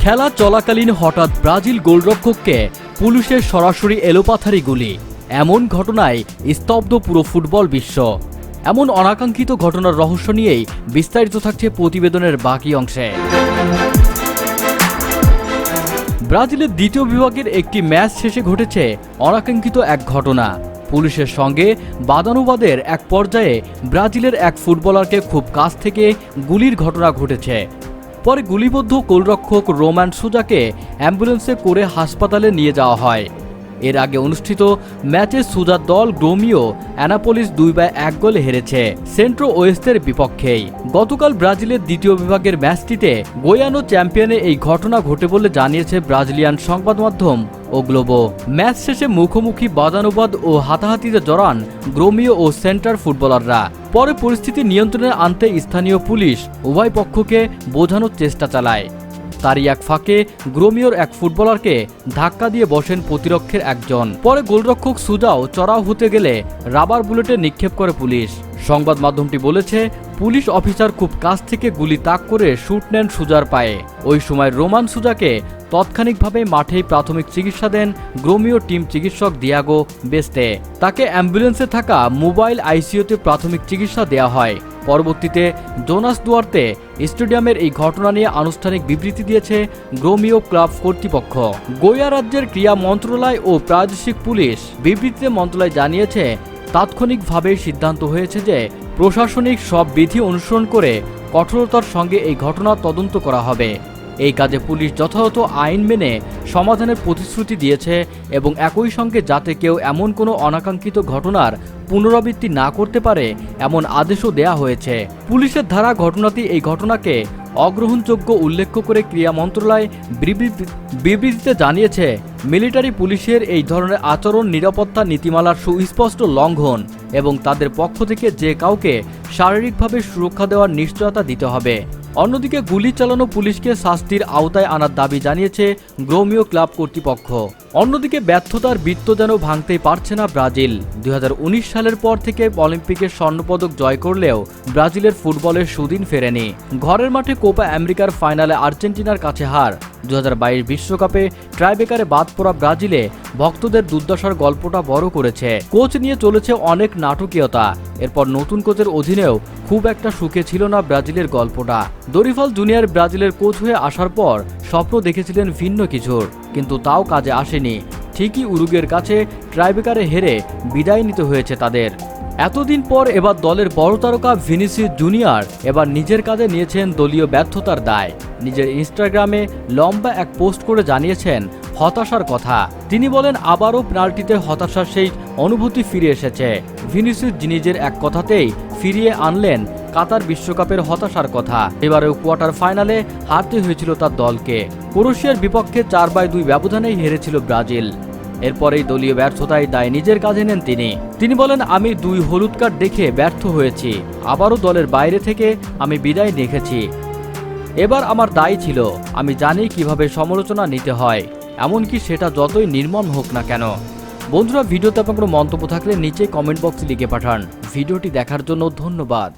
খেলা চলাকালীন হঠাৎ ব্রাজিল গোলরক্ষককে পুলিশের সরাসরি এলোপাথারি গুলি। এমন ঘটনায় স্তব্ধ পুরো ফুটবল বিশ্ব। এমন অনাকাঙ্ক্ষিত ঘটনার রহস্য নিয়েই বিস্তারিত থাকছে প্রতিবেদনের বাকি অংশে। ব্রাজিলের দ্বিতীয় বিভাগের একটি ম্যাচ শেষে ঘটেছে অনাকাঙ্ক্ষিত এক ঘটনা। পুলিশের সঙ্গে বাদানুবাদের এক পর্যায়ে ব্রাজিলের এক ফুটবলারকে খুব কাছ থেকে গুলির ঘটনা ঘটেছে। পরে গুলিবদ্ধ গোলরক্ষক রোমান সুজাকে অ্যাম্বুলেন্সে করে হাসপাতালে নিয়ে যাওয়া হয়। এর আগে অনুষ্ঠিত ম্যাচে সুজার দল গ্রোমিও অ্যানাপোলিস 2-1 গোলে হেরেছে সেন্ট্রো ওয়েস্টের বিপক্ষেই। গতকাল ব্রাজিলের দ্বিতীয় বিভাগের ম্যাচটিতে গোয়ানো চ্যাম্পিয়নে এই ঘটনা ঘটে বলে জানিয়েছে ব্রাজিলিয়ান সংবাদ মাধ্যম ও গ্লোবো। ম্যাচ শেষে মুখোমুখি বাদানুবাদ ও হাতাহাতিতে জড়ান গ্রোমিও ও সেন্টার ফুটবলাররা। পরে পরিস্থিতি নিয়ন্ত্রণে আনতে স্থানীয় পুলিশ উভয় পক্ষকে বোঝানোর চেষ্টা চালায়। তারই এক ফাঁকে গ্রোমিওর এক ফুটবলারকে ধাক্কা দিয়ে বসেন প্রতিরক্ষের একজন। পরে গোলরক্ষক সুজাও চড়াও হতে গেলে রাবার বুলেটে নিক্ষেপ করে পুলিশ। সংবাদ মাধ্যমটি বলেছে, পুলিশ অফিসার খুব কাছ থেকে গুলি তাক করে শুট নেন সুজার পায়ে। ওই সময় রোমান সুজাকে তাৎক্ষণিকভাবে মাঠেই প্রাথমিক চিকিৎসা দেন গ্রোমিও টিম চিকিৎসক দিয়াগো বেস্তে। তাকে অ্যাম্বুলেন্সে থাকা মোবাইল আইসিইউতে প্রাথমিক চিকিৎসা দেওয়া হয়। পরবর্তীতে জোনাস দুয়ার্তে স্টেডিয়ামের এই ঘটনা নিয়ে আনুষ্ঠানিক বিবৃতি দিয়েছে গ্রোমিও ক্লাব কর্তৃপক্ষ। গোয়া রাজ্যের ক্রীড়া মন্ত্রণালয় ও প্রাদেশিক পুলিশ বিবৃতিতে মন্ত্রণালয় জানিয়েছে, তাৎক্ষণিকভাবে সিদ্ধান্ত হয়েছে যে প্রশাসনিক সব বিধি অনুসরণ করে কঠোরতার সঙ্গে এই ঘটনার তদন্ত করা হবে। এই কাজে পুলিশ যথাযথ আইন মেনে সমাধানের প্রতিশ্রুতি দিয়েছে এবং একই সঙ্গে যাতে কেউ এমন কোনো অনাকাঙ্ক্ষিত ঘটনার পুনরাবৃত্তি না করতে পারে এমন আদেশও দেয়া হয়েছে। পুলিশের ধারা ঘটনাটি এই ঘটনাকে অগ্রহণযোগ্য উল্লেখ করে ক্রীড়া মন্ত্রণালয় বিবৃতিতে জানিয়েছে, মিলিটারি পুলিশের এই ধরনের আচরণ নিরাপত্তা নীতিমালার সুস্পষ্ট লঙ্ঘন এবং তাদের পক্ষ থেকে যে কাউকে শারীরিকভাবে সুরক্ষা দেওয়ার নিশ্চয়তা দিতে হবে। অন্যদিকে গুলি চালানো পুলিশকে শাস্তির আওতায় আনার দাবি জানিয়েছে গ্রোমিও ক্লাব কর্তৃপক্ষ। অন্যদিকে ব্যর্থতার বৃত্ত যেন ভাঙতেই পারছে না ব্রাজিল। 2019 সালের পর থেকে অলিম্পিকের স্বর্ণপদক জয় করলেও ব্রাজিলের ফুটবলের সুদিন ফেরেনি। ঘরের মাঠে কোপা আমেরিকার ফাইনালে আর্জেন্টিনার কাছে হার। 2022 বিশ্বকাপে ট্রাইবেকারে বাদ পড়া ব্রাজিলে ভক্তদের দুর্দশার গল্পটা বড় করেছে। কোচ নিয়ে চলেছে অনেক নাটকীয়তা। এরপর নতুন কোচের অধীনেও খুব একটা সুখে ছিল না ব্রাজিলের গল্পটা। দরিফাল জুনিয়র ব্রাজিলের কোচ হয়ে আসার পর স্বপ্ন দেখেছিলেন ভিন্ন কিছুর, কিন্তু তাও কাজে আসেনি। ঠিকই উরুগুয়ের কাছে ট্রাইবেকারে হেরে বিদায় নিতে হয়েছে তাদের। এতদিন পর এবার দলের বড় তারকা ভিনিসিয়াস জুনিয়র এবার নিজের কাঁধে নিয়েছেন দলীয় ব্যর্থতার দায়। নিজের ইনস্টাগ্রামে লম্বা এক পোস্ট করে জানিয়েছেন হতাশার কথা। তিনি বলেন, আবারও পেনাল্টিতে হতাশার সেই অনুভূতি ফিরে এসেছে। ভিনিসিয়াস নিজের এক কথাতেই ফিরিয়ে আনলেন কাতার বিশ্বকাপের হতাশার কথা। এবারেও কোয়ার্টার ফাইনালে হারতে হয়েছিল তার দলকে। ক্রোয়েশিয়ার বিপক্ষে 4-2 ব্যবধানেই হেরেছিল ব্রাজিল। এরপরেই দলীয় ব্যর্থতায় দায় নিজের কাঁধে নেন তিনি বলেন, আমি 2 হলুদ কার্ড দেখে ব্যর্থ হয়েছি। আবারও দলের বাইরে থেকে আমি বিদায় দেখেছি। এবার আমার দায় ছিল। আমি জানি কিভাবে সমালোচনা নিতে হয়, এমনকি সেটা যতই নির্মম হোক না কেন। বন্ধুরা, ভিডিওতে আপনার কোনো মন্তব্য থাকলে নিচে কমেন্ট বক্সে লিখে পাঠান। ভিডিওটি দেখার জন্য ধন্যবাদ।